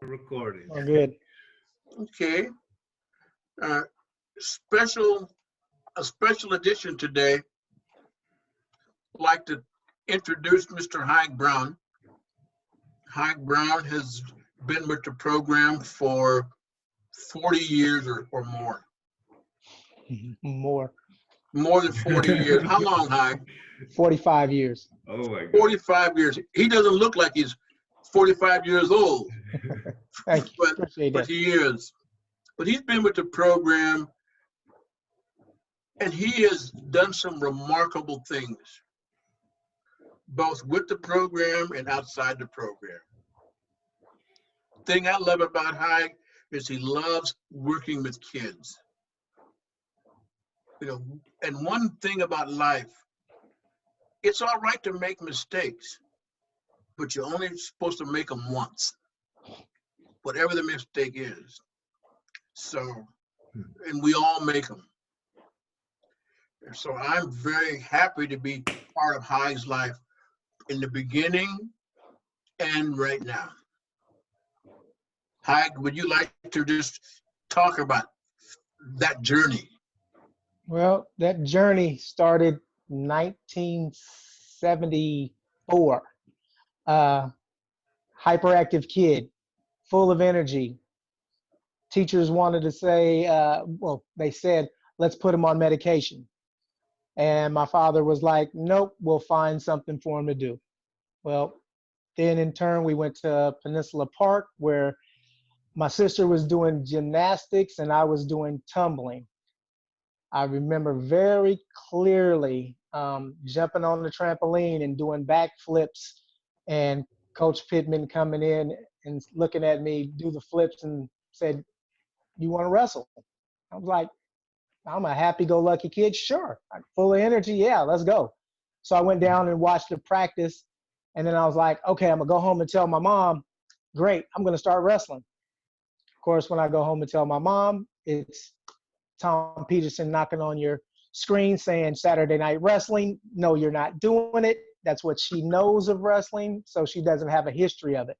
Recording. Oh, good. Okay. Uh, special, a special edition today. I'd like to introduce Mr. Hyke Brown. Hyke Brown has been with the program for 40 years or more. More. More than 40 years. How long, Hyke? 45 years. Oh my God. 45 years. He doesn't look like he's 45 years old, Thank you. but Appreciate but that. he is. But he's been with the program and he has done some remarkable things, both with the program and outside the program. Thing I love about Hyke is he loves working with kids. You know, and one thing about life, it's all right to make mistakes, but you're only supposed to make them once, whatever the mistake is. So, and we all make them. So I'm very happy to be part of Hyke's life in the beginning and right now. Hyke, would you like to just talk about that journey? Well, that journey started 1974. Uh, Hyperactive kid, full of energy. Teachers wanted to say, well, they said, let's put him on medication. And my father was like, nope, we'll find something for him to do. Well, then in turn, we went to Peninsula Park where my sister was doing gymnastics and I was doing tumbling. I remember very clearly jumping on the trampoline and doing backflips, and Coach Pittman coming in and looking at me do the flips and said, "You want to wrestle?" I was like, I'm a happy-go-lucky kid. Sure, I'm full of energy. Yeah, let's go. So I went down and watched the practice, and then I was like, okay, I'm gonna go home and tell my mom. Great, I'm gonna start wrestling. Of course, when I go home and tell my mom, it's Tom Peterson knocking on your screen saying Saturday Night Wrestling. No, you're not doing it. That's what she knows of wrestling, so she doesn't have a history of it.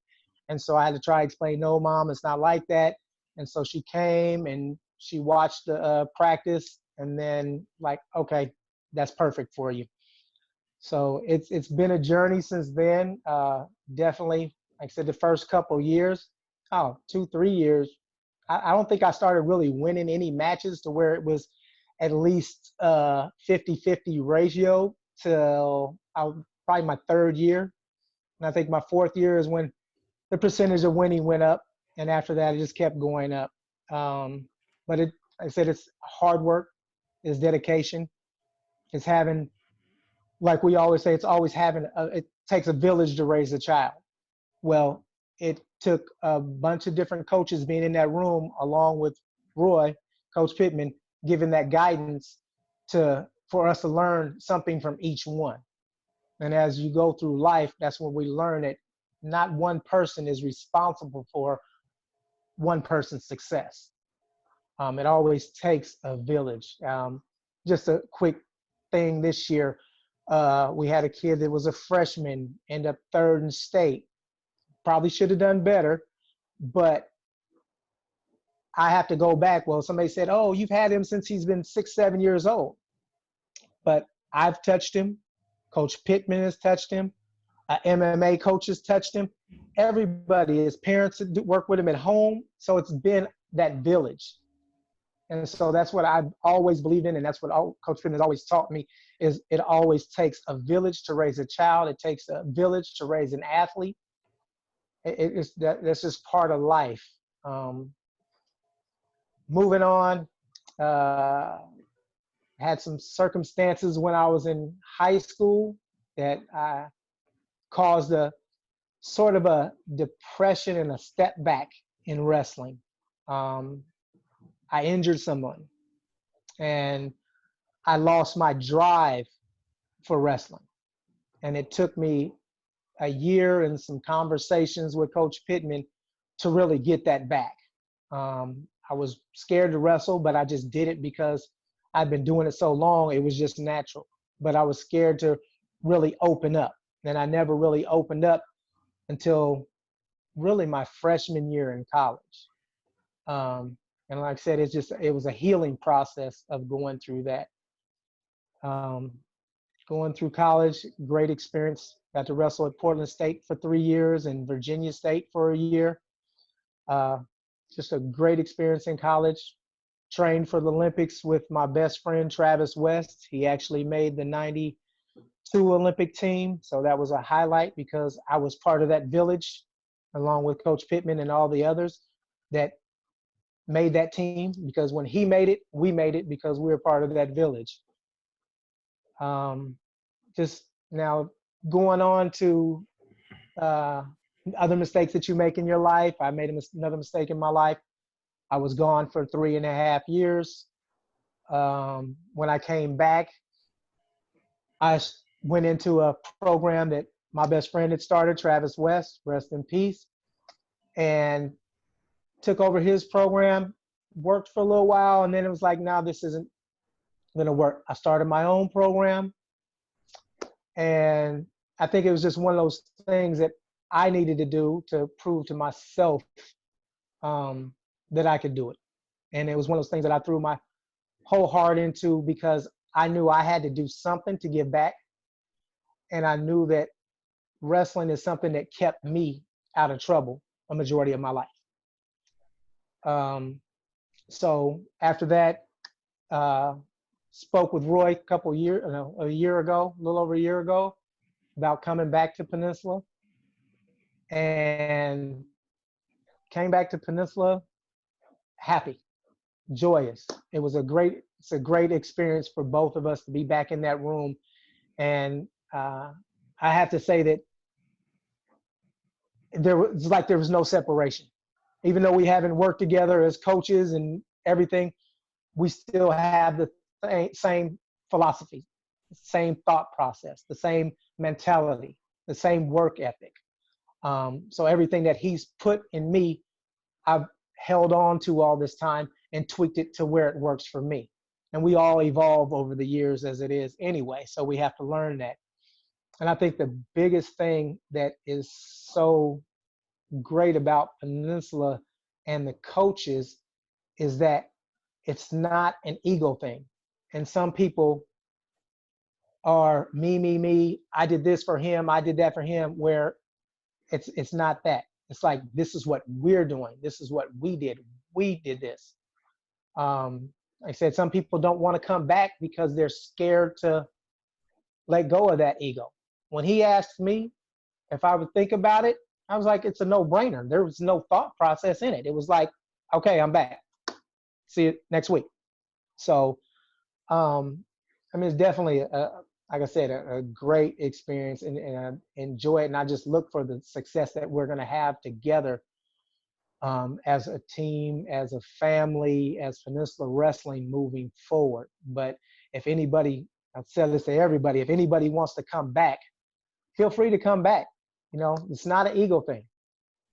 And so I had to try to explain, no, Mom, it's not like that. And so she came and she watched the practice, and then like, okay, that's perfect for you. So it's been a journey since then. Definitely, like I said, the first couple years, 2-3 years, I don't think I started really winning any matches to where it was at least 50-50 ratio till probably my third year. And I think my fourth year is when the percentage of winning went up. And after that, it just kept going up. But like I said, it's hard work, it's dedication, it's having, like we always say, it's always having, it takes a village to raise a child. Well, it took a bunch of different coaches being in that room along with Roy, Coach Pittman, giving that guidance for us to learn something from each one. And as you go through life, that's when we learn that not one person is responsible for one person's success. It always takes a village. Just a quick thing this year, we had a kid that was a freshman, end up third in state. Probably should have done better, but I have to go back. Well, somebody said, oh, you've had him since he's been 6-7 years old. But I've touched him. Coach Pittman has touched him. MMA coach has touched him. Everybody, his parents work with him at home. So it's been that village. And so that's what I've always believed in, and that's what Coach Pittman has always taught me, is it always takes a village to raise a child. It takes a village to raise an athlete. That's just part of life. Moving on, had some circumstances when I was in high school that caused a sort of a depression and a step back in wrestling. I injured someone, and I lost my drive for wrestling. And it took me a year and some conversations with Coach Pittman to really get that back. I was scared to wrestle, but I just did it because I'd been doing it so long, it was just natural. But I was scared to really open up. And I never really opened up until really my freshman year in college. And like I said, it was a healing process of going through that. Um, Going through college, great experience. Got to wrestle at Portland State for 3 years and Virginia State for a year. Uh, just a great experience in college. Trained for the Olympics with my best friend, Travis West. He actually made the 92 Olympic team. So that was a highlight because I was part of that village along with Coach Pittman and all the others that made that team, because when he made it, we made it because we were part of that village. Just now going on to other mistakes that you make in your life. I made another mistake in my life. I was gone for 3.5 years. When I came back, I went into a program that my best friend had started, Travis West, rest in peace, and took over his program, worked for a little while, and then it was like, no, this isn't going to work. I started my own program, and I think it was just one of those things that I needed to do to prove to myself that I could do it. And it was one of those things that I threw my whole heart into because I knew I had to do something to give back. And I knew that wrestling is something that kept me out of trouble a majority of my life. So after that, spoke with Roy a year ago, a little over a year ago, about coming back to Peninsula, and came back to Peninsula happy, joyous. It's a great experience for both of us to be back in that room. And I have to say that there was no separation. Even though we haven't worked together as coaches and everything, we still have the same philosophy, the same thought process, the same mentality, the same work ethic. So everything that he's put in me, I've held on to all this time and tweaked it to where it works for me. And we all evolve over the years as it is anyway, so we have to learn that. And I think the biggest thing that is so great about Peninsula and the coaches is that it's not an ego thing. And some people are me, I did this for him, I did that for him, where it's not that. It's like, this is what we're doing. This is what we did. We did this. Like I said, some people don't want to come back because they're scared to let go of that ego. When he asked me if I would think about it, I was like, it's a no-brainer. There was no thought process in it. It was like, okay, I'm back. See you next week. So, it's definitely, like I said, a great experience, and I enjoy it. And I just look for the success that we're going to have together as a team, as a family, as Peninsula Wrestling moving forward. But if anybody, I've said this to everybody, if anybody wants to come back, feel free to come back. It's not an ego thing.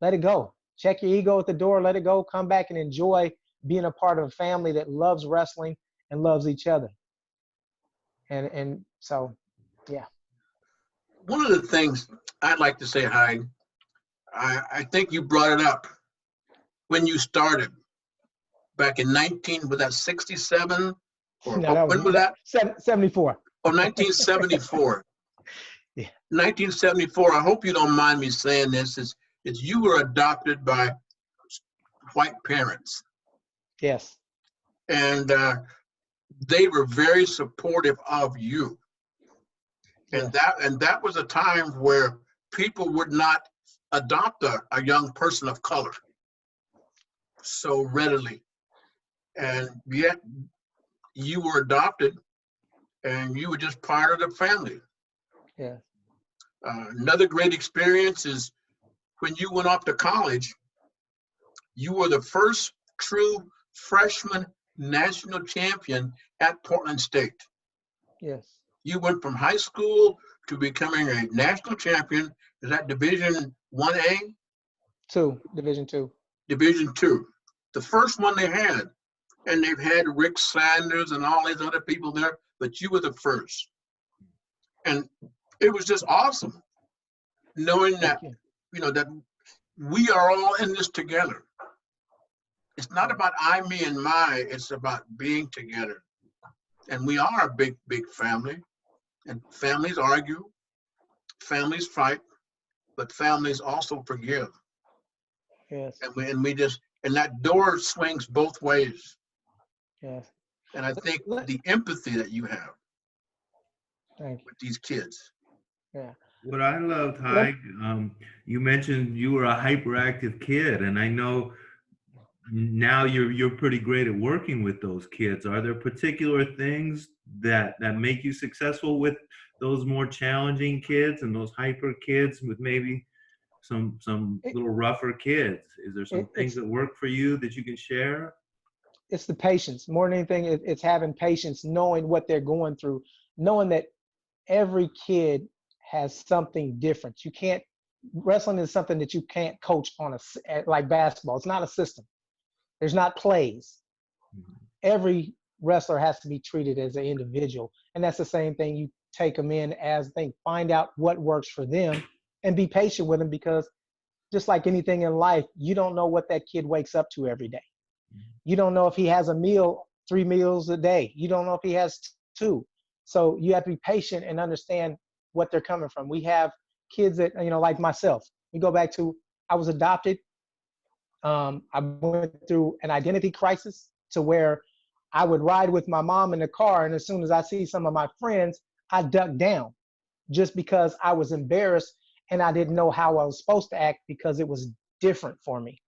Let it go. Check your ego at the door. Let it go. Come back and enjoy being a part of a family that loves wrestling and loves each other. And so, yeah. One of the things I'd like to say, Hyde, I think you brought it up when you started back in 67? Or No, when was that? 74. Oh, 1974. Yeah. 1974, I hope you don't mind me saying this, is you were adopted by white parents. Yes. And they were very supportive of you. And that was a time where people would not adopt a young person of color so readily. And yet you were adopted and you were just part of the family. Yeah. Another great experience is when you went off to college, you were the first true freshman national champion at Portland State. Yes. You went from high school to becoming a national champion. Is that Division 1A? Division 2. Division 2. The first one they had. And they've had Rick Sanders and all these other people there, but you were the first. And it was just awesome knowing that, that we are all in this together. It's not about I, me, and my. It's about being together. And we are a big, big family. And families argue, families fight, but families also forgive. Yes. And we just, and that door swings both ways. Yes. And I think Let- the empathy that you have Thank you. with these kids. Yeah. What I loved, Let, Hyde, you mentioned you were a hyperactive kid, and I know now you're pretty great at working with those kids. Are there particular things that make you successful with those more challenging kids and those hyper kids with maybe some it, little rougher kids? Is there some things it's that work for you that you can share? it's the patience more than anything. It's having patience, knowing what they're going through, knowing that every kid has something different. You can't wrestling is something that you can't coach on like basketball. It's not a system. There's not plays. Mhm. Every wrestler has to be treated as an individual, and that's the same thing. You take them in as they find out what works for them, and be patient with them because just like anything in life, you don't know what that kid wakes up to every day. You don't know if he has a meal, 3 meals a day. You don't know if he has two. So you have to be patient and understand what they're coming from. We have kids that, like myself, we go back to, I was adopted. I went through an identity crisis to where I would ride with my mom in the car. And as soon as I see some of my friends, I duck down just because I was embarrassed and I didn't know how I was supposed to act because it was different for me.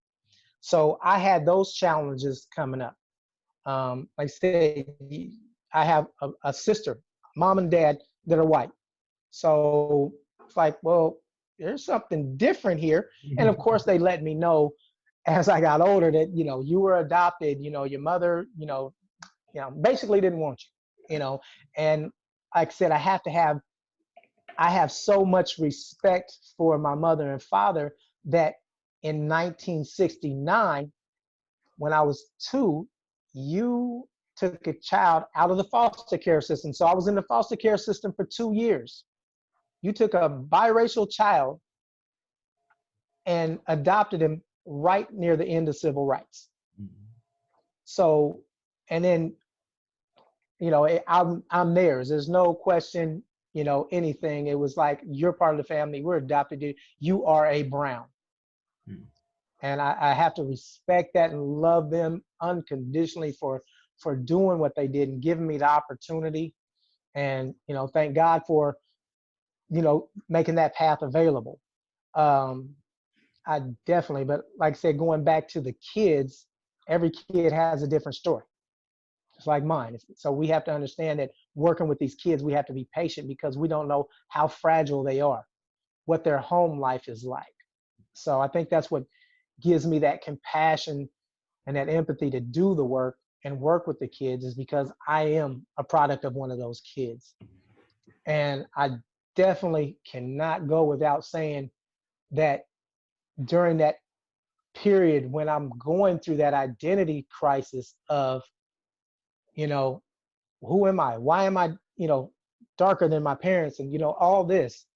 So I had those challenges coming up. Like I said, I have a sister, mom and dad that are white. So it's like, well, there's something different here. And of course, they let me know as I got older that, you were adopted, your mother, basically didn't want and like I said, I have so much respect for my mother and father that in 1969, when I was 2, you took a child out of the foster care system. So I was in the foster care system for 2 years. You took a biracial child and adopted him right near the end of civil rights. Mhm. So, and then, I'm theirs. There's no question, anything. It was like, you're part of the family. We're adopted you. You are a Brown. Mhm. And I have to respect that and love them unconditionally for doing what they did and giving me the opportunity. And, thank God for, making that path available. Um, I definitely, but like I said, going back to the kids, every kid has a different story. It's like mine. So we have to understand that working with these kids, we have to be patient because we don't know how fragile they are, what their home life is like. So I think that's what gives me that compassion and that empathy to do the work and work with the kids is because I am a product of one of those kids. And I definitely cannot go without saying that during that period when I'm going through that identity crisis of, you know, who am I? Why am I, darker than my parents? And, all this,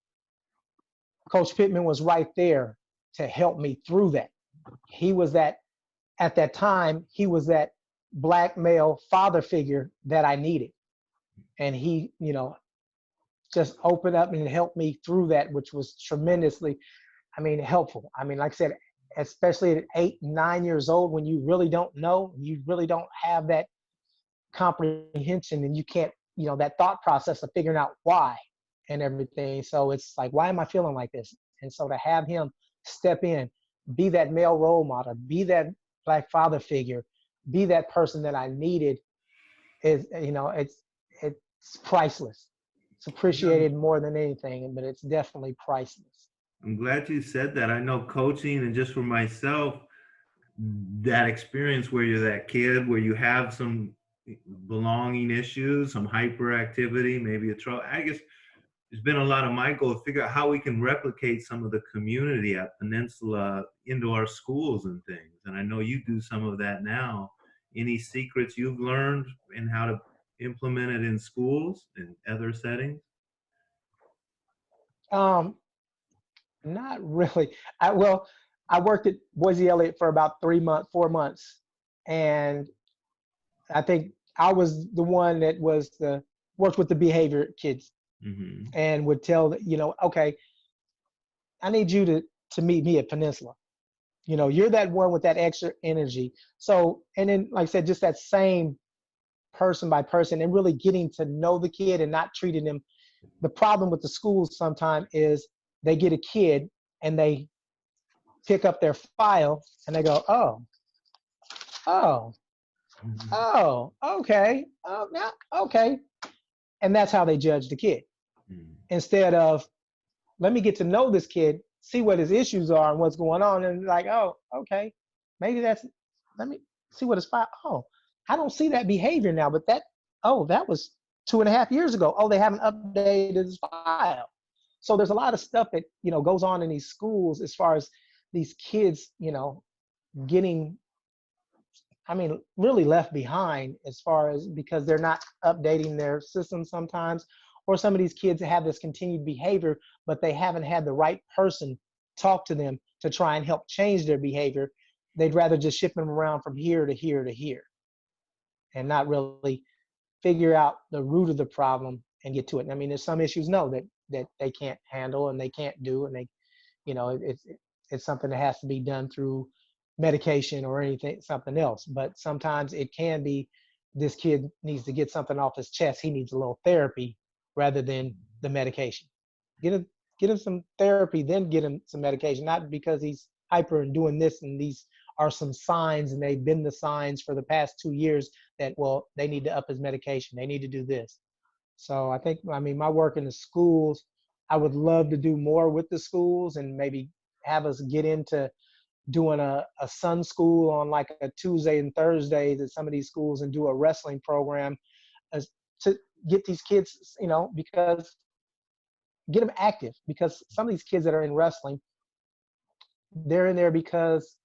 Coach Pittman was right there to help me through that. He was that, at that time, he was that Black male father figure that I needed. And he, just opened up and helped me through that, which was tremendously, helpful. Like I said, especially at 8, 9 years old, when you really don't know, you really don't have that comprehension and you can't, that thought process of figuring out why and everything. So it's like, why am I feeling like this? And so to have him step in, be that male role model, be that Black father figure, be that person that I needed is, it's priceless. It's Yeah, appreciated more than anything, but it's definitely priceless. I'm glad you said that. I know coaching, and just for myself, that experience where you're that kid, where you have some belonging issues, some hyperactivity, maybe a trouble. I guess it's been a lot of my goal to figure out how we can replicate some of the community at Peninsula into our schools and things. And I know you do some of that now. Any secrets you've learned in how to implement it in schools and other settings? Um, Not really. Well, I worked at Boise Elliott for about 4 months, and I think I was the one that worked with the behavior kids Hmm. and would tell okay, I need you to meet me at Peninsula. You're that one with that extra energy. So, and then, like I said, just that same person by person and really getting to know the kid and not treating them. The problem with the schools sometimes is they get a kid and they pick up their file and they go, oh, okay, yeah, okay. And that's how they judge the kid. Instead of, let me get to know this kid, see what his issues are and what's going on. And like, oh, okay, maybe let me see what his file. Oh, I don't see that behavior now, but that was 2.5 years ago. Oh, they haven't updated his file. So there's a lot of stuff that, goes on in these schools as far as these kids, getting, really left behind as far as because they're not updating their system sometimes, or some of these kids have this continued behavior, but they haven't had the right person talk to them to try and help change their behavior. They'd rather just ship them around from here to here to here and not really figure out the root of the problem and get to it. And there's some issues, that they can't handle and they can't do, and it's something that has to be done through medication or something else. But sometimes it can be this kid needs to get something off his chest. He needs a little therapy rather than the medication. Get him some therapy, then get him some medication, not because he's hyper and doing this and these are some signs and they've been the signs for the past 2 years that, well, they need to up his medication. They need to do this. So I think, my work in the schools, I would love to do more with the schools and maybe have us get into doing a Sun School on like a Tuesday and Thursdays at some of these schools and do a wrestling program as to get these kids, because get them active, because some of these kids that are in wrestling, they're in there because,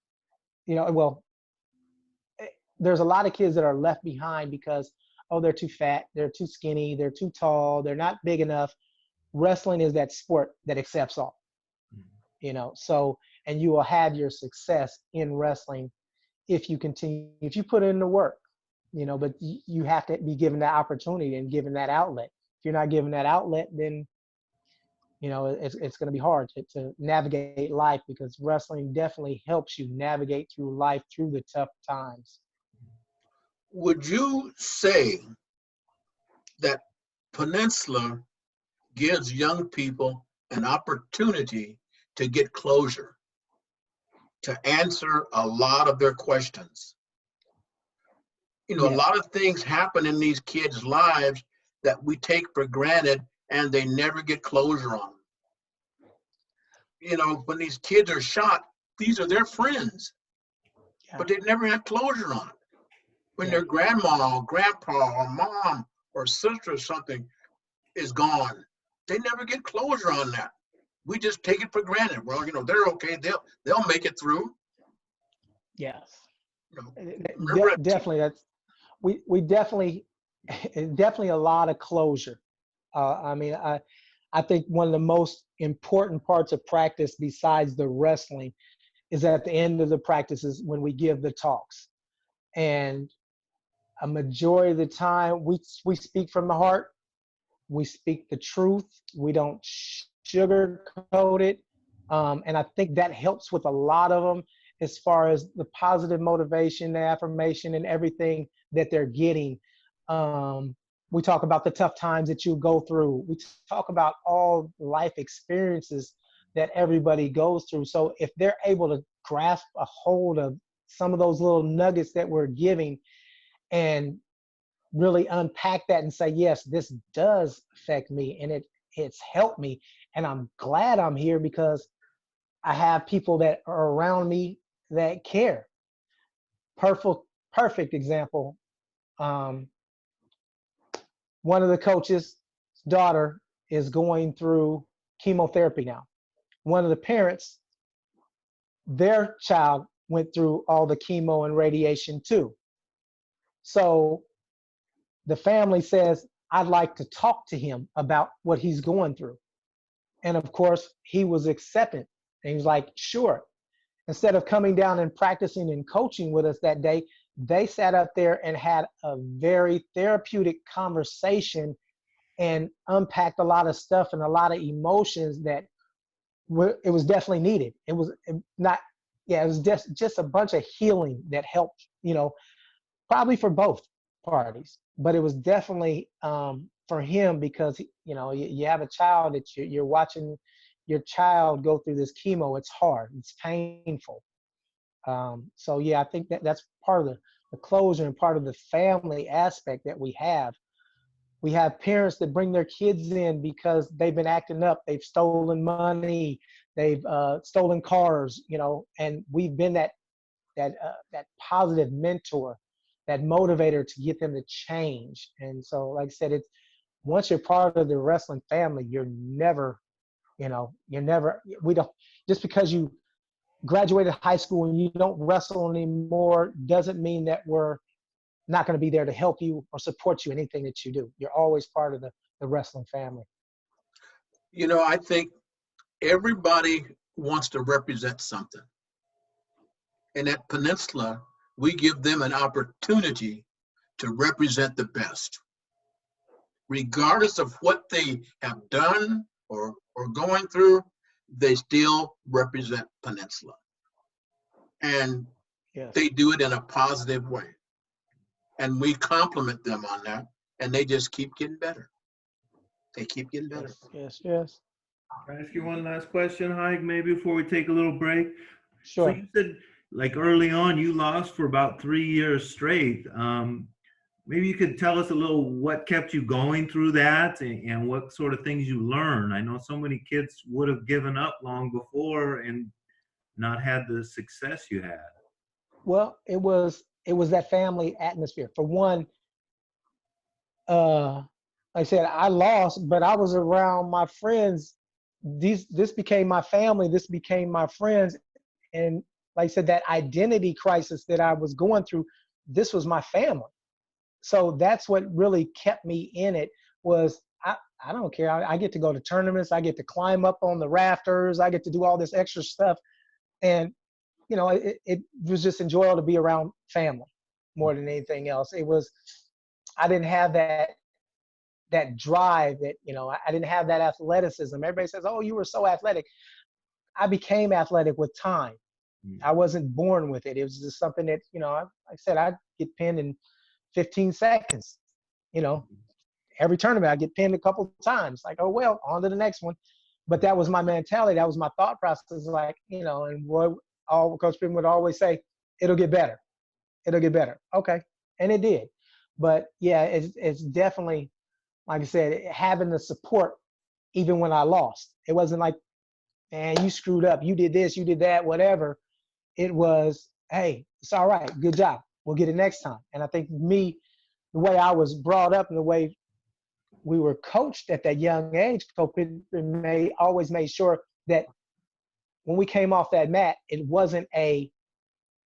there's a lot of kids that are left behind because, they're too fat, they're too skinny, they're too tall, they're not big enough. Wrestling is that sport that accepts all, so, and you will have your success in wrestling if you put in the work, but you have to be given that opportunity and given that outlet. If you're not given that outlet, then, it's going to be hard to navigate life, because wrestling definitely helps you navigate through life through the tough times. Would you say that Peninsula gives young people an opportunity to get closure, to answer a lot of their questions? A lot of things happen in these kids' lives that we take for granted and they never get closure on. When these kids are shot, these are their friends, but they never had closure on it. When their grandma or grandpa or mom or sister or something is gone, they never get closure on that. We just take it for granted. Well, they're okay. They'll make it through. Yes. Remember definitely. We definitely a lot of closure. I think one of the most important parts of practice besides the wrestling is at the end of the practices when we give the talks. And a majority of the time we speak from the heart. We speak the truth. We don't sugarcoat it. And I think that helps with a lot of them as far as the positive motivation, the affirmation, and everything that they're getting. We talk about the tough times that you go through. We talk about all life experiences that everybody goes through. So if they're able to grasp a hold of some of those little nuggets that we're giving and really unpack that and say, yes, this does affect me and it's helped me. And I'm glad I'm here because I have people that are around me that care. Perfect example. One of the coaches' daughter is going through chemotherapy now. One of the parents, their child went through all the chemo and radiation too. So the family says, I'd like to talk to him about what he's going through. And of course, he was acceptant. And he was like, sure. instead of coming down and practicing and coaching with us that day, they sat up there and had a very therapeutic conversation and unpacked a lot of stuff and a lot of emotions that it was definitely needed. It was not, yeah, it was just a bunch of healing that helped, probably for both parties, but it was definitely for him because, you have a child that you're watching your child go through this chemo. It's hard, it's painful. So yeah, I think that's part of the closure and part of the family aspect that we have. We have parents that bring their kids in because they've been acting up. They've stolen money. They've stolen cars, and we've been that positive mentor, that motivator to get them to change. And so, like I said, it's once you're part of the wrestling family, we don't, just because you graduated high school and you don't wrestle anymore doesn't mean that we're not going to be there to help you or support you in anything that you do. You're always part of the wrestling family. I think everybody wants to represent something. And at Peninsula, we give them an opportunity to represent the best. Regardless of what they have done or going through, they still represent Peninsula. And Yes. they do it in a positive way. And we compliment them on that, and they just keep getting better. They keep getting better. Yes. Can I ask you one last question, Hike, maybe before we take a little break? Sure. So you said, like early on, you lost for about 3 years straight. Maybe you could tell us a little what kept you going through that and what sort of things you learned. I know so many kids would have given up long before and not had the success you had. Well, it was that family atmosphere. For one, like I said, I lost, but I was around my friends. This became my family. This became my friends. And like I said, that identity crisis that I was going through, this was my family. So that's what really kept me in it was I don't care. I get to go to tournaments. I get to climb up on the rafters. I get to do all this extra stuff. And, it was just enjoyable to be around family more than anything else. I didn't have that drive that, I didn't have that athleticism. Everybody says, oh, you were so athletic. I became athletic with time. I wasn't born with it. It was just something that, like I said, I'd get pinned in 15 seconds. Every tournament I get pinned a couple of times. Like, oh, well, on to the next one. But that was my mentality. That was my thought process. Like, and Coach Pittman would always say, it'll get better. It'll get better. Okay. And it did. But yeah, it's definitely, like I said, having the support even when I lost. It wasn't like, man, you screwed up. You did this, you did that, whatever. It was, hey, it's all right. Good job. We'll get it next time. And I think the way I was brought up and the way we were coached at that young age, Coach Pittman always made sure that when we came off that mat, it wasn't a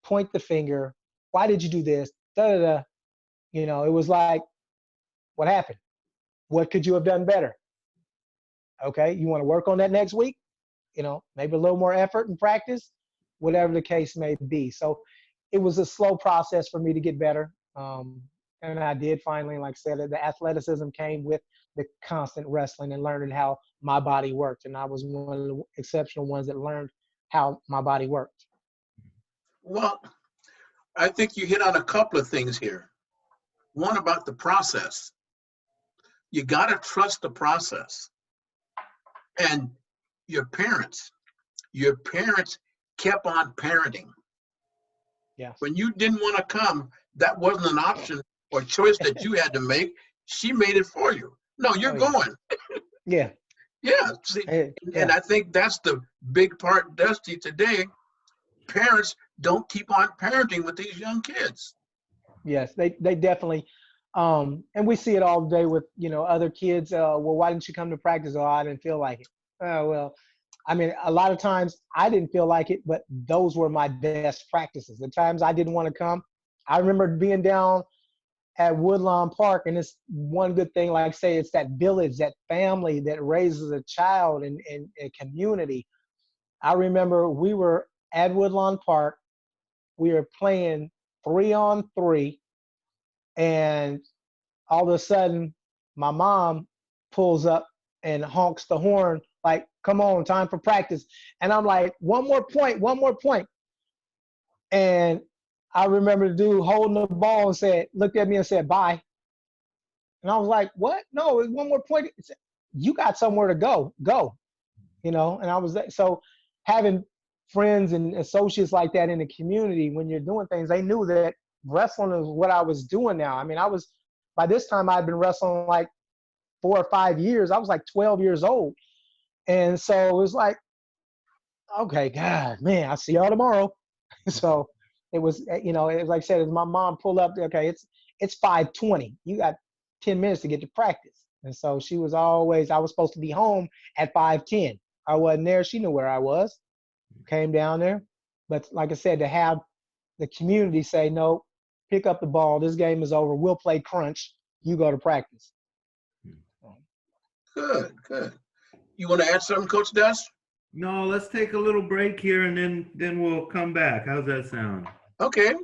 point the finger. Why did you do this? It was like, what happened? What could you have done better? Okay, you want to work on that next week? Maybe a little more effort and practice, whatever the case may be. So it was a slow process for me to get better. And I did finally, like I said, the athleticism came with the constant wrestling and learning how my body worked. And I was one of the exceptional ones that learned how my body worked. Well, I think you hit on a couple of things here. One about the process. You got to trust the process. And your parents kept on parenting. Yeah. When you didn't want to come, that wasn't an option or choice that you had to make. She made it for you. No, you're going. Yeah. Yeah. See, and I think that's the big part, Dusty, today. Parents don't keep on parenting with these young kids. Yes, they definitely, and we see it all day with, other kids. Well, why didn't you come to practice? Oh, I didn't feel like it. Oh, well, I mean, a lot of times I didn't feel like it, but those were my best practices. The times I didn't want to come, I remember being down at Woodlawn Park, and it's one good thing, like I say, it's that village, that family that raises a child in a community. I remember we were at Woodlawn Park. We were playing 3-on-3, and all of a sudden, my mom pulls up and honks the horn like, "Come on, time for practice." And I'm like, "One more point, one more point." And I remember the dude holding the ball and looked at me and said, "Bye." And I was like, "What? No, it's one more point." He said, "You got somewhere to go. Go." And I was so having friends and associates like that in the community, when you're doing things, they knew that wrestling is what I was doing now. I mean, by this time I'd been wrestling like 4 or 5 years. I was like 12 years old. And so it was like, okay, God, man, I'll see y'all tomorrow. So it was, it was like I said, as my mom pulled up, okay, it's 5:20. You got 10 minutes to get to practice. And so I was supposed to be home at 5:10. I wasn't there. She knew where I was. Came down there. But like I said, to have the community say, "No, pick up the ball. This game is over. We'll play crunch. You go to practice." Good, good. You want to add something, Coach Dust? No, let's take a little break here and then we'll come back. How's that sound? Okay.